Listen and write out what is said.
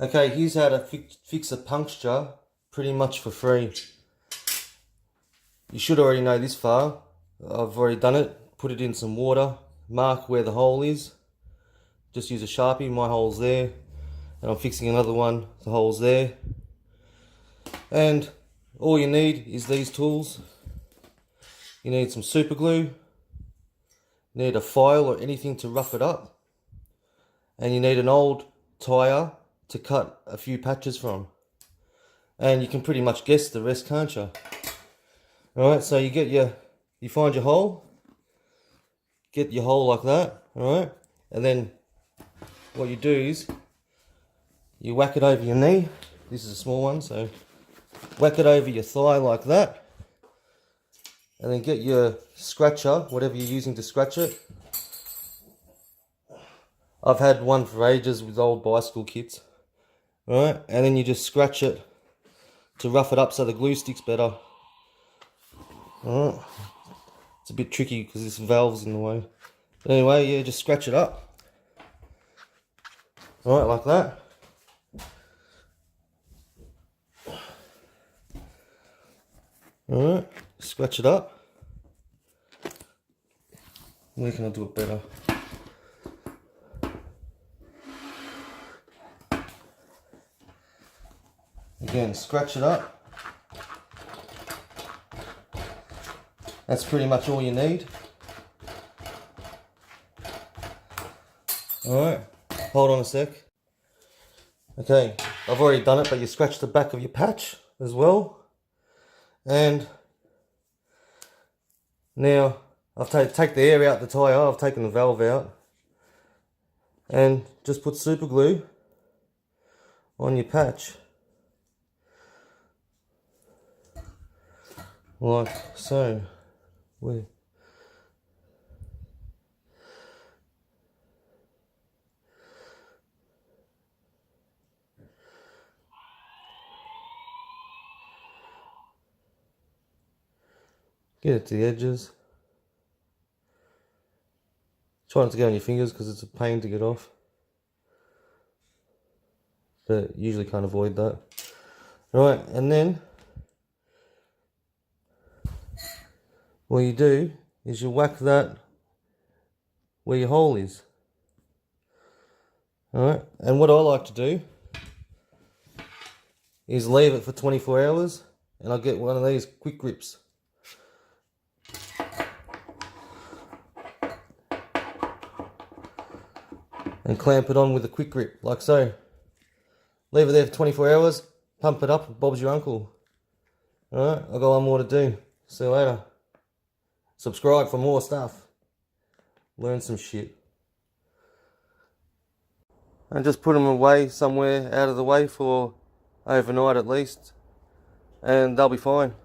Okay, here's how to fix a puncture pretty much for free. You should already know this far. I've already done it. Put it in some water, mark where the hole is. Just use a Sharpie, my hole's there. And I'm fixing another one, the hole's there. And all you need is these tools. You need some super glue. You need a file or anything to rough it up. And you need an old tyre to cut a few patches from. And you can pretty much guess the rest, can't you? Alright, so you find your hole. Get your hole like that, alright? And then what you do is you whack it over your knee. This is a small one, so whack it over your thigh like that. And then get your scratcher, whatever you're using to scratch it. I've had one for ages with old bicycle kits. Alright, and then you just scratch it to rough it up so the glue sticks better. Alright, it's a bit tricky because this valve's in the way. But anyway, yeah, just scratch it up. Alright, like that. Alright, scratch it up. Where can I do it better? Again, scratch it up. That's pretty much all you need. Alright, hold on a sec. Okay, I've already done it, but you scratch the back of your patch as well. And now I've take the air out the tyre, I've taken the valve out. And just put super glue on your patch. Like so. Where? Get it to the edges. Try not to get on your fingers because it's a pain to get off. But usually can't avoid that. Right, and then what you do is you whack that where your hole is. Alright, and what I like to do is leave it for 24 hours and I'll get one of these quick grips. And clamp it on with a quick grip, like so. Leave it there for 24 hours, pump it up, Bob's your uncle. Alright, I've got one more to do. See you later. Subscribe for more stuff. Learn some shit. And just put them away somewhere out of the way for overnight at least. And they'll be fine.